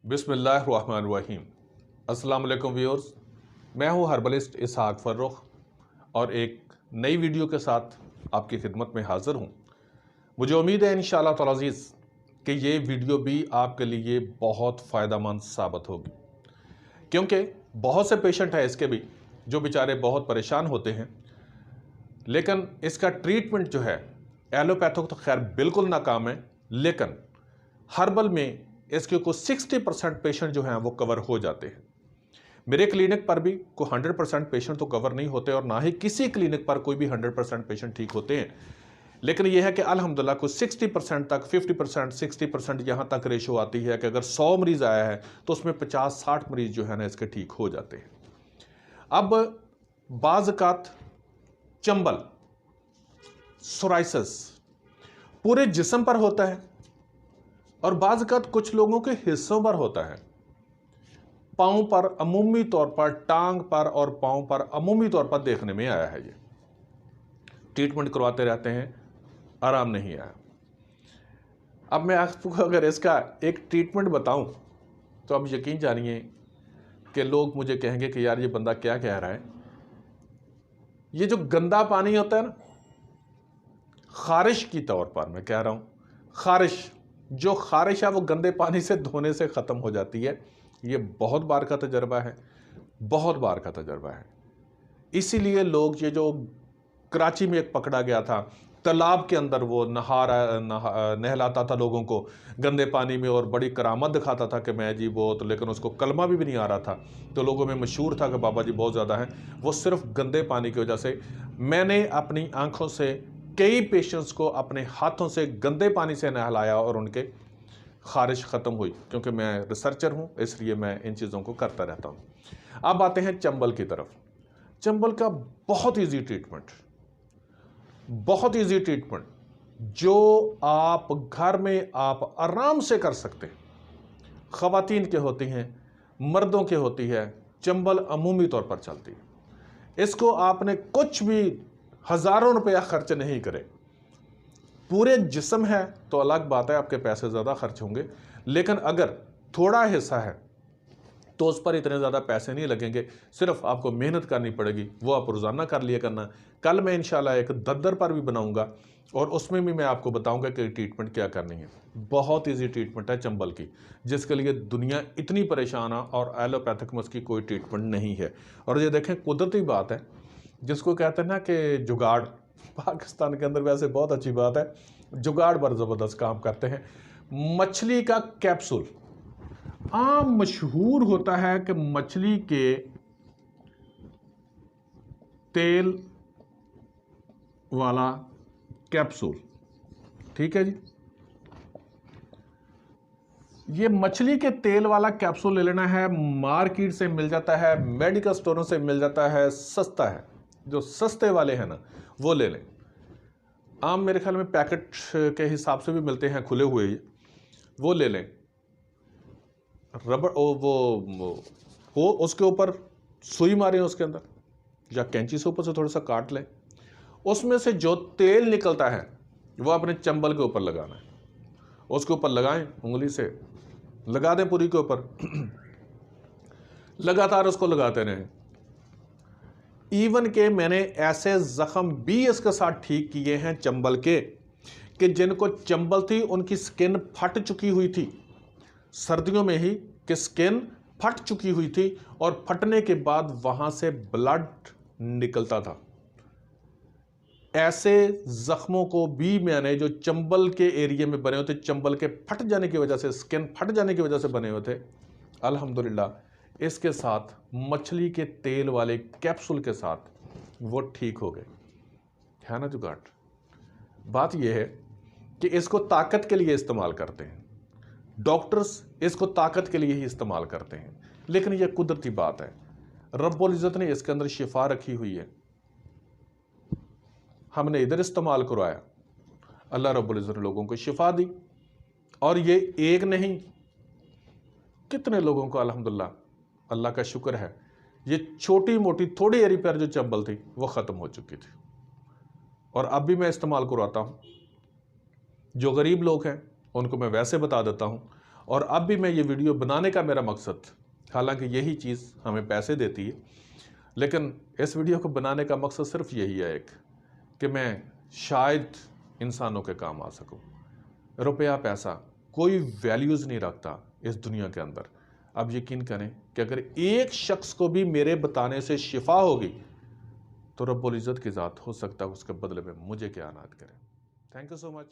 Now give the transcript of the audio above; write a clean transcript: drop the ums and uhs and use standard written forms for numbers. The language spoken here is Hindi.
बिस्मिल्लाहिर्रहमानिर्रहीम। अस्सलाम वालेकुम व्यूअर्स, मैं हूं हर्बलिस्ट इसहाक फर्रुख और एक नई वीडियो के साथ आपकी खिदमत में हाज़िर हूं। मुझे उम्मीद है इंशाअल्लाह तआला अज़ीज़ कि ये वीडियो भी आपके लिए बहुत फ़ायदेमंद साबित होगी, क्योंकि बहुत से पेशेंट हैं इसके भी जो बेचारे बहुत परेशान होते हैं, लेकिन इसका ट्रीटमेंट जो है एलोपैथिक तो खैर बिल्कुल नाकाम है, लेकिन हर्बल में इसके कुछ 60% पेशेंट जो हैं वो कवर हो जाते हैं। मेरे क्लिनिक पर भी कोई 100% पेशेंट तो कवर नहीं होते और ना ही किसी क्लिनिक पर कोई भी 100% पेशेंट ठीक होते हैं, लेकिन यह है कि अल्हम्दुलिल्लाह कुछ 60% तक 50% 60% यहाँ तक रेशो आती है कि अगर 100 मरीज़ आया है तो उसमें 50-60 मरीज़ जो है ना इसके ठीक हो जाते हैं। अब बाज़-औक़ात चंबल, सोराइसिस पूरे जिस्म पर होता है और बाज़-औक़ात कुछ लोगों के हिस्सों पर होता है। पाँव पर अमूमी तौर पर, टांग पर और पाँव पर अमूमी तौर पर देखने में आया है। ये ट्रीटमेंट करवाते रहते हैं, आराम नहीं आया। अब मैं आपको अगर इसका एक ट्रीटमेंट बताऊं तो आप यकीन जानिए कि लोग मुझे कहेंगे कि यार ये बंदा क्या कह रहा है। ये जो गंदा पानी होता है ना, खारिश की तौर पर मैं कह रहा हूं, खारिश जो खारिश है वो गंदे पानी से धोने से ख़त्म हो जाती है। ये बहुत बार का तजर्बा है, बहुत बार का तजर्बा है। इसीलिए लोग ये जो कराची में एक पकड़ा गया था, तालाब के अंदर वो नहलाता था लोगों को गंदे पानी में और बड़ी करामत दिखाता था कि मैं जी वो, तो लेकिन उसको कलमा भी नहीं आ रहा था, तो लोगों में मशहूर था कि बाबा जी बहुत ज़्यादा हैं। वो सिर्फ गंदे पानी की वजह से, मैंने अपनी आँखों से कई पेशेंट्स को अपने हाथों से गंदे पानी से नहलाया और उनके खारिश ख़त्म हुई, क्योंकि मैं रिसर्चर हूँ इसलिए मैं इन चीज़ों को करता रहता हूँ। अब आते हैं चंबल की तरफ। चंबल का बहुत ईजी ट्रीटमेंट, बहुत ईजी ट्रीटमेंट जो आप घर में आप आराम से कर सकते हैं। ख़वातीन के होती हैं, मर्दों के होती है, चंबल अमूमी तौर पर चलती है। इसको आपने कुछ भी हज़ारों रुपया खर्च नहीं करे। पूरे जिस्म है तो अलग बात है, आपके पैसे ज़्यादा खर्च होंगे, लेकिन अगर थोड़ा हिस्सा है तो उस पर इतने ज़्यादा पैसे नहीं लगेंगे। सिर्फ आपको मेहनत करनी पड़ेगी, वो आप रोज़ाना कर लिया करना। कल मैं इंशाल्लाह एक दद्दर पर भी बनाऊंगा और उसमें भी मैं आपको बताऊंगा कि ट्रीटमेंट क्या करनी है। बहुत ईजी ट्रीटमेंट है चंबल की, जिसके लिए दुनिया इतनी परेशान है और एलोपैथिक में उसकी कोई ट्रीटमेंट नहीं है। और ये देखें, कुदरती बात है, जिसको कहते हैं ना कि जुगाड़, पाकिस्तान के अंदर वैसे बहुत अच्छी बात है, जुगाड़ बड़ा ज़बरदस्त काम करते हैं। मछली का कैप्सूल आम मशहूर होता है कि मछली के तेल वाला कैप्सूल, ठीक है जी। ये मछली के तेल वाला कैप्सूल ले लेना है, मार्केट से मिल जाता है, मेडिकल स्टोरों से मिल जाता है, सस्ता है। जो सस्ते वाले हैं ना वो ले लें। आम मेरे ख्याल में पैकेट के हिसाब से भी मिलते हैं खुले हुए, वो ले लें। रबड़ वो उसके ऊपर सुई मारें उसके अंदर, या कैंची से ऊपर से थोड़ा सा काट लें। उसमें से जो तेल निकलता है वो अपने चंबल के ऊपर लगाना है। उसके ऊपर लगाएं, उंगली से लगा दें पूरी के ऊपर, लगातार उसको लगाते रहें। इवन के मैंने ऐसे ज़ख्म भी इसके साथ ठीक किए हैं चंबल के, कि जिनको चंबल थी उनकी स्किन फट चुकी हुई थी सर्दियों में ही, कि स्किन फट चुकी हुई थी और फटने के बाद वहां से ब्लड निकलता था। ऐसे जख्मों को भी मैंने, जो चंबल के एरिया में बने हुए थे, चंबल के फट जाने की वजह से, स्किन फट जाने की वजह से बने हुए थे, अल्हम्दुलिल्लाह इसके साथ मछली के तेल वाले कैप्सूल के साथ वो ठीक हो गए। है ना जुगाड़। बात यह है कि इसको ताकत के लिए इस्तेमाल करते हैं, डॉक्टर्स इसको ताकत के लिए ही इस्तेमाल करते हैं, लेकिन यह कुदरती बात है। रब्बुल इज़्ज़त ने इसके अंदर शिफा रखी हुई है, हमने इधर इस्तेमाल करवाया, अल्लाह रब्बुल इज़्ज़त ने लोगों को शिफा दी। और ये एक नहीं, कितने लोगों को अल्हम्दुलिल्लाह, अल्लाह का शुक्र है, ये छोटी मोटी थोड़ी एरी पर जो चंबल थी वो ख़त्म हो चुकी थी और अब भी मैं इस्तेमाल करवाता हूँ। जो गरीब लोग हैं उनको मैं वैसे बता देता हूँ, और अब भी मैं ये वीडियो बनाने का मेरा मकसद, हालांकि यही चीज़ हमें पैसे देती है, लेकिन इस वीडियो को बनाने का मकसद सिर्फ यही है एक, कि मैं शायद इंसानों के काम आ सकूं। रुपया पैसा कोई वैल्यूज़ नहीं रखता इस दुनिया के अंदर। अब यकीन करें कि अगर एक शख्स को भी मेरे बताने से शिफा होगी तो रब्बुल इज़्ज़त की ज़ात हो सकता है उसके बदले में मुझे क्या अनात करे। Thank you so much.